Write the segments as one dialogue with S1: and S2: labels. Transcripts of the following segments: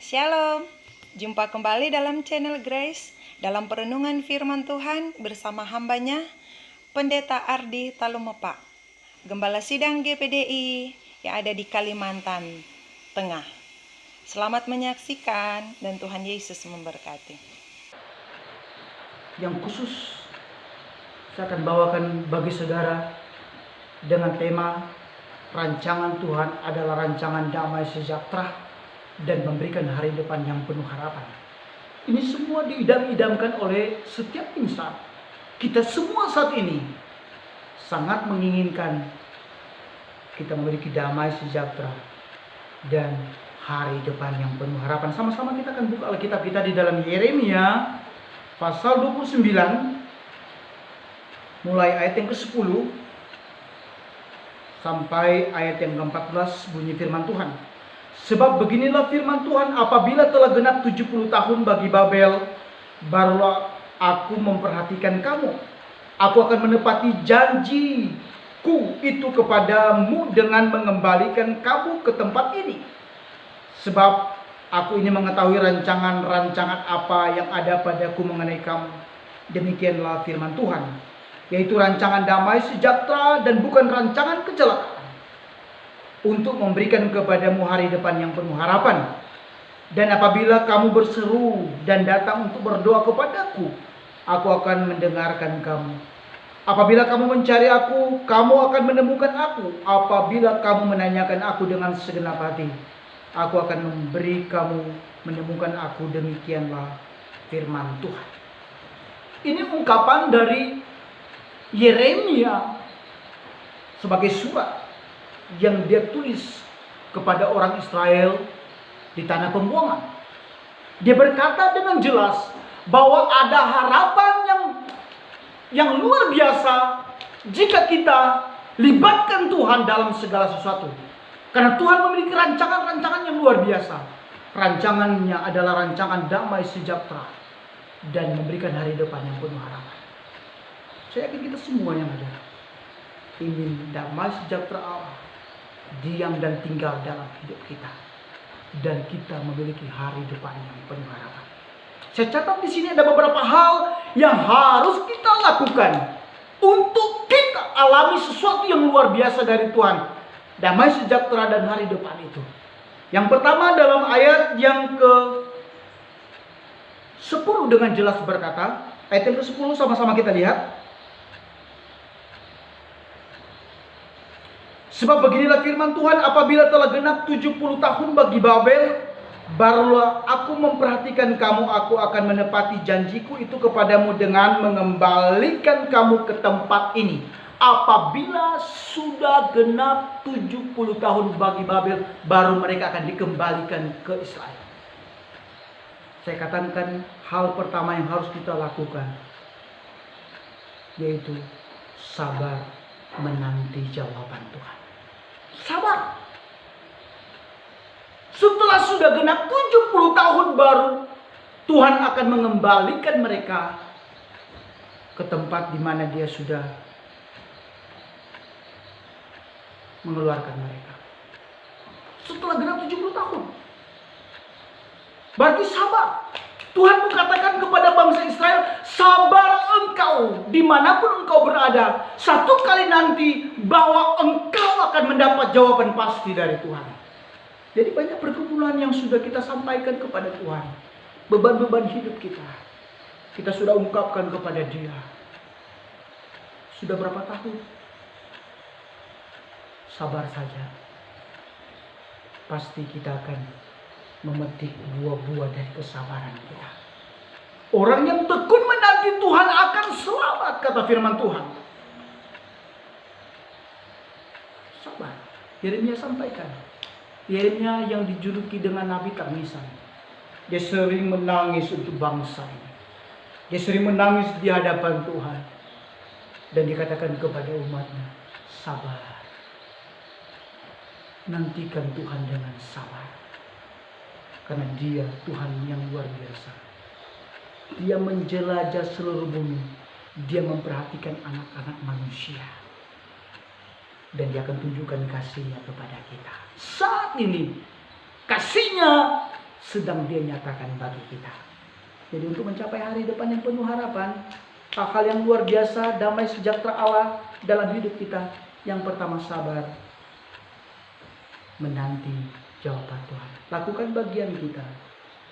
S1: Shalom, jumpa kembali dalam channel Grace dalam perenungan firman Tuhan bersama hambanya Pendeta Ardi Talumepa, Gembala Sidang GPDI yang ada di Kalimantan Tengah. Selamat menyaksikan dan Tuhan Yesus memberkati.
S2: Yang khusus saya akan bawakan bagi saudara dengan tema rancangan Tuhan adalah rancangan damai sejahtera dan memberikan hari depan yang penuh harapan. Ini semua diidam-idamkan oleh setiap insan. Kita semua saat ini sangat menginginkan kita memiliki damai sejahtera dan hari depan yang penuh harapan. Sama-sama kita akan buka Alkitab kita di dalam Yeremia pasal 29 mulai ayat yang ke-10 sampai ayat yang ke-14. Bunyi firman Tuhan. Sebab beginilah firman Tuhan, apabila telah genap 70 tahun bagi Babel, barulah aku memperhatikan kamu. Aku akan menepati janjiku itu kepadamu dengan mengembalikan kamu ke tempat ini. Sebab aku ini mengetahui rancangan-rancangan apa yang ada padaku mengenai kamu. Demikianlah firman Tuhan, yaitu rancangan damai sejahtera dan bukan rancangan kecelakaan, untuk memberikan kepadamu hari depan yang penuh harapan. Dan apabila kamu berseru dan datang untuk berdoa kepadaku, aku akan mendengarkan kamu. Apabila kamu mencari aku, kamu akan menemukan aku. Apabila kamu menanyakan aku dengan segenap hati, aku akan memberi kamu menemukan aku. Demikianlah firman Tuhan. Ini ungkapan dari Yeremia sebagai surat yang dia tulis kepada orang Israel di tanah pembuangan. Dia berkata dengan jelas bahwa ada harapan yang luar biasa jika kita libatkan Tuhan dalam segala sesuatu. Karena Tuhan memiliki rancangan-rancangan yang luar biasa. Rancangannya adalah rancangan damai sejahtera dan memberikan hari depan yang penuh harapan. Saya yakin kita semua yang ada ingin damai sejahtera Allah diam dan tinggal dalam hidup kita, dan kita memiliki hari depan yang penuh harapan. Saya catat di sini ada beberapa hal yang harus kita lakukan untuk kita alami sesuatu yang luar biasa dari Tuhan, damai sejahtera dan hari depan itu. Yang pertama, dalam ayat yang ke-10 dengan jelas berkata, ayat yang ke-10 sama-sama kita lihat. Sebab beginilah firman Tuhan, apabila telah genap 70 tahun bagi Babel, barulah aku memperhatikan kamu. Aku akan menepati janjiku itu kepadamu dengan mengembalikan kamu ke tempat ini. Apabila sudah genap 70 tahun bagi Babel, baru mereka akan dikembalikan ke Israel. Saya katakan hal pertama yang harus kita lakukan, yaitu sabar menanti jawaban Tuhan. Sabar. Setelah sudah genap 70 tahun baru Tuhan akan mengembalikan mereka ke tempat di mana Dia sudah mengeluarkan mereka. Setelah genap 70 tahun. Berarti sabar. Tuhan mengatakan kepada bangsa Israel, sabar engkau dimanapun engkau berada. Satu kali nanti bahwa engkau akan mendapat jawaban pasti dari Tuhan. Jadi banyak pergumulan yang sudah kita sampaikan kepada Tuhan. Beban-beban hidup kita, kita sudah ungkapkan kepada Dia. Sudah berapa tahun? Sabar saja. Pasti kita akan memetik buah-buah dari kesabaran kita. Orang yang tekun menanti Tuhan akan selamat, kata firman Tuhan. Sabar. Yeremia sampaikan. Yeremia yang dijuluki dengan Nabi Tangisan. Dia sering menangis untuk bangsa ini. Dia sering menangis di hadapan Tuhan. Dan dikatakan kepada umatnya, sabar. Nantikan Tuhan dengan sabar. Karena Dia Tuhan yang luar biasa. Dia menjelajah seluruh bumi. Dia memperhatikan anak-anak manusia. Dan Dia akan tunjukkan kasih-Nya kepada kita. Saat ini kasih-Nya sedang Dia nyatakan bagi kita. Jadi untuk mencapai hari depan yang penuh harapan, hal-hal yang luar biasa, damai sejahtera Allah dalam hidup kita. Yang pertama, sabar, menanti jawaban Tuhan. Lakukan bagian kita,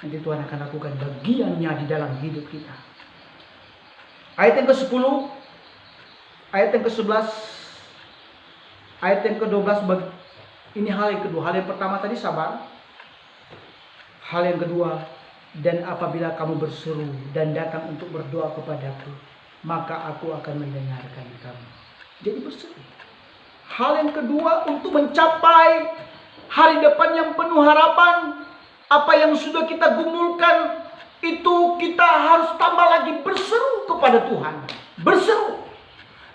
S2: nanti Tuhan akan lakukan bagiannya di dalam hidup kita. Ayat yang ke-10, ayat yang ke-11, ayat yang ke-12, ini hal yang kedua. Hal yang pertama tadi sabar. Hal yang kedua, dan apabila kamu berseru dan datang untuk berdoa kepadaku, maka aku akan mendengarkan kamu. Jadi berseru. Hal yang kedua, untuk mencapai hari depan yang penuh harapan, apa yang sudah kita gumulkan, itu kita harus tambah lagi berseru kepada Tuhan. Berseru.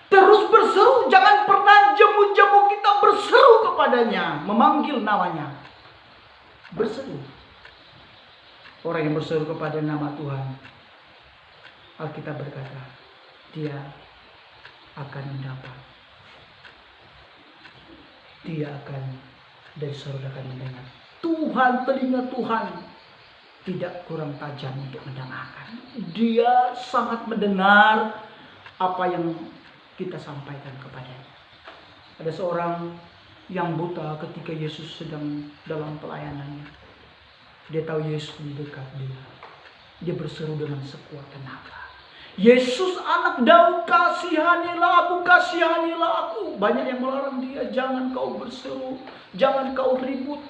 S2: Terus berseru, jangan pernah jemu-jemu kita berseru kepadanya, memanggil namanya. Berseru. Orang yang berseru kepada nama Tuhan, Alkitab berkata, dia akan mendapat. Dia akan dari surga akan mendengar. Tuhan, telinga Tuhan tidak kurang tajam untuk mendengarkan. Dia sangat mendengar apa yang kita sampaikan kepadanya. Ada seorang yang buta ketika Yesus sedang dalam pelayanannya. Dia tahu Yesus di dekat dia. Dia berseru dengan sekuat tenaga. Yesus, anak Daud, kasihanilah aku, kasihanilah aku. Banyak yang melarang dia, jangan kau berseru, jangan kau ribut.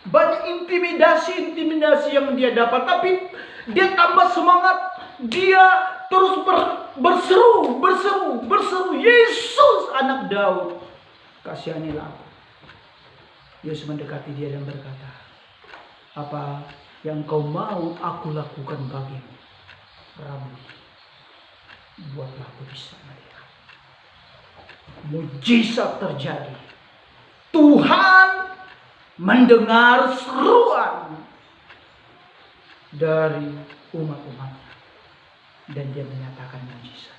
S2: Banyak intimidasi yang dia dapat. Tapi dia tambah semangat. Dia terus berseru. Yesus, anak Daud, kasihanilah aku. Yesus mendekati dia dan berkata, apa yang kau mau aku lakukan bagimu? Rabi, buatlah aku bisa melihat. Mujizat terjadi. Tuhan mendengar seruan dari umat-umatnya. Dan dia menyatakan mujizat.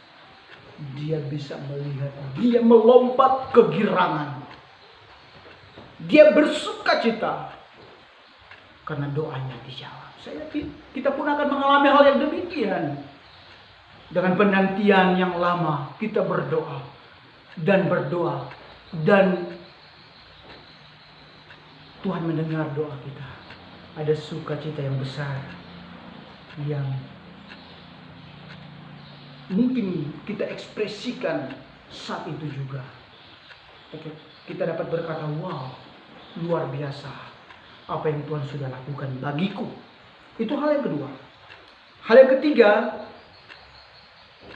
S2: Dia bisa melihat. Dia melompat kegirangan. Dia bersukacita karena doanya dijawab. Kita pun akan mengalami hal yang demikian. Dengan penantian yang lama, kita berdoa. Dan Tuhan mendengar doa kita. Ada sukacita yang besar yang mungkin kita ekspresikan saat itu juga. Kita dapat berkata, wow, luar biasa apa yang Tuhan sudah lakukan bagiku. Itu hal yang kedua. Hal yang ketiga,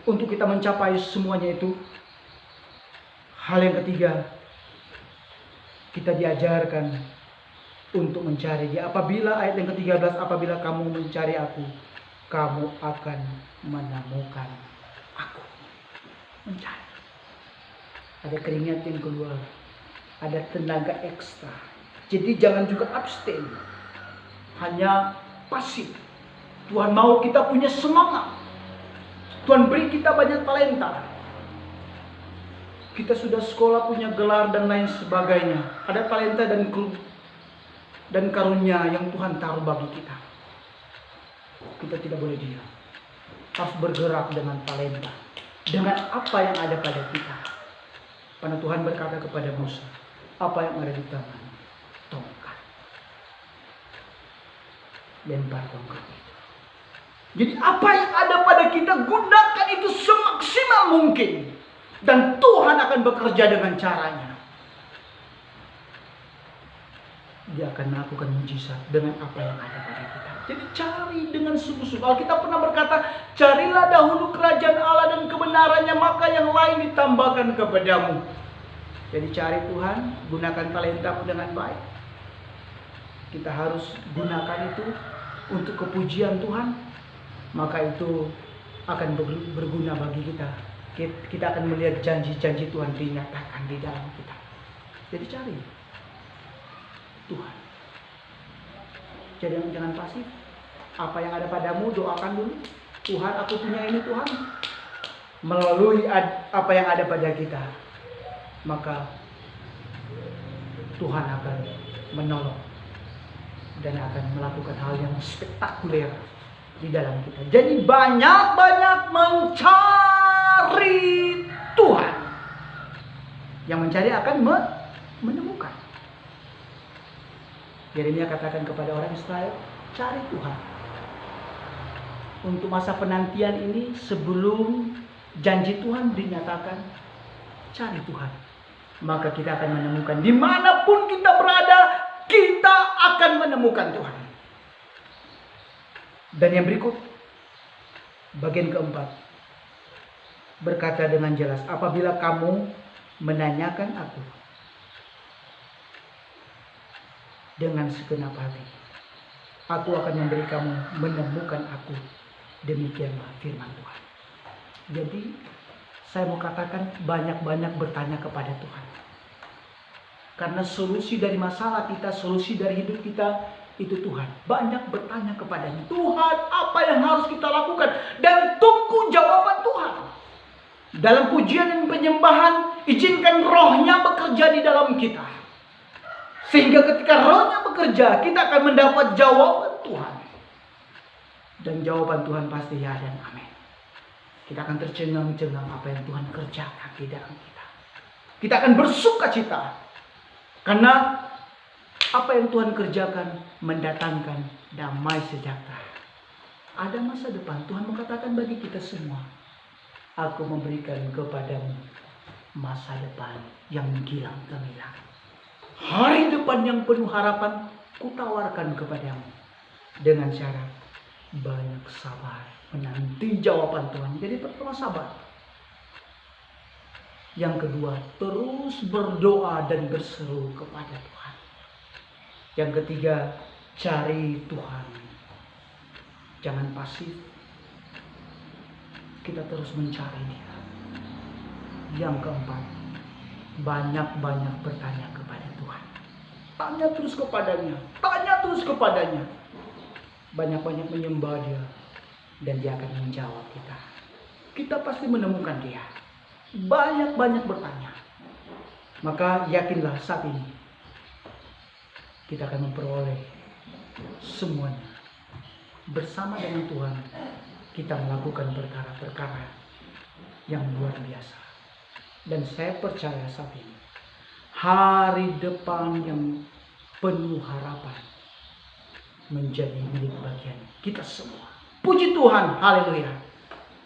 S2: untuk kita mencapai semuanya itu, hal yang ketiga, kita diajarkan untuk mencari Dia. Apabila, ayat yang ke-13, apabila kamu mencari aku, kamu akan menemukan aku. Mencari. Ada keringat yang keluar, ada tenaga ekstra. Jadi jangan juga abstain, hanya pasif. Tuhan mau kita punya semangat. Tuhan beri kita banyak talenta. Kita sudah sekolah, punya gelar dan lain sebagainya. Ada talenta dan karunia yang Tuhan taruh bagi kita. Kita tidak boleh diam. Harus bergerak dengan talenta, dengan apa yang ada pada kita. Karena Tuhan berkata kepada Musa, apa yang ada di tangan, tongkat. Lempar tongkat itu. Jadi apa yang ada pada kita, gunakan itu semaksimal mungkin. Dan Tuhan akan bekerja dengan caranya. Dia akan melakukan mujizat dengan apa yang ada pada kita. Jadi cari dengan sungguh-sungguh. Alkitab pernah berkata, carilah dahulu kerajaan Allah dan kebenarannya, maka yang lain ditambahkan kepadamu. Jadi cari Tuhan, gunakan talentamu dengan baik. Kita harus gunakan itu untuk kepujian Tuhan. Maka itu akan berguna bagi kita. Kita akan melihat janji-janji Tuhan dinyatakan di dalam kita. Jadi cari Tuhan. Jadi jangan pasif. Apa yang ada padamu, doakan dulu. Tuhan, aku punya ini Tuhan. Melalui apa yang ada pada kita, maka Tuhan akan menolong. dan akan melakukan hal yang spektakuler di dalam kita. Jadi banyak-banyak mencari Tuhan. Yang mencari akan menemukan. Yeremia katakan kepada orang Israel, cari Tuhan. Untuk masa penantian ini sebelum janji Tuhan dinyatakan, cari Tuhan. Maka kita akan menemukan. Dimanapun kita berada, kita akan menemukan Tuhan. Dan yang berikut, bagian keempat, berkata dengan jelas, apabila kamu menanyakan aku dengan segenap hati, aku akan memberi kamu menemukan aku. Demikianlah firman Tuhan. Jadi saya mau katakan banyak-banyak bertanya kepada Tuhan. Karena solusi dari masalah kita, solusi dari hidup kita itu Tuhan. Banyak bertanya kepadanya, Tuhan apa yang harus kita lakukan? Dan tunggu jawaban Tuhan. Dalam pujian dan penyembahan, izinkan rohnya bekerja di dalam kita. Sehingga ketika rohnya bekerja, kita akan mendapat jawaban Tuhan. Dan jawaban Tuhan pasti ya dan amin. Kita akan tercengang-cengang apa yang Tuhan kerjakan di dalam kita. Kita akan bersuka cita. Karena apa yang Tuhan kerjakan mendatangkan damai sejahtera. Ada masa depan. Tuhan mengatakan bagi kita semua, aku memberikan kepadamu masa depan yang gilang gemilang. Hari depan yang penuh harapan kutawarkan kepadamu. Dengan syarat banyak sabar menanti jawaban Tuhan. Jadi pertama sabar. Yang kedua, terus berdoa dan berseru kepada Tuhan. Yang ketiga, cari Tuhan. Jangan pasif. Kita terus mencari Dia. Yang keempat, banyak-banyak bertanya kepada Tuhan. Tanya terus kepadanya. Tanya terus kepadanya. Banyak-banyak menyembah Dia. Dan Dia akan menjawab kita. Kita pasti menemukan Dia. Banyak-banyak bertanya. Maka yakinlah saat ini kita akan memperoleh semuanya. Bersama dengan Tuhan kita melakukan perkara-perkara yang luar biasa. Dan saya percaya saat ini hari depan yang penuh harapan menjadi milik bagian kita semua. Puji Tuhan, haleluya.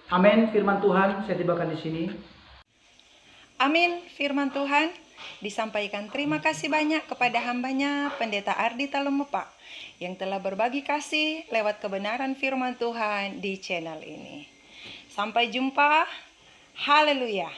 S2: Amin. Firman Tuhan saya tibakan di sini.
S1: Amin, firman Tuhan disampaikan. Terima kasih banyak kepada hambanya Pendeta Ardi Talumepa yang telah berbagi kasih lewat kebenaran firman Tuhan di channel ini. Sampai jumpa, haleluya.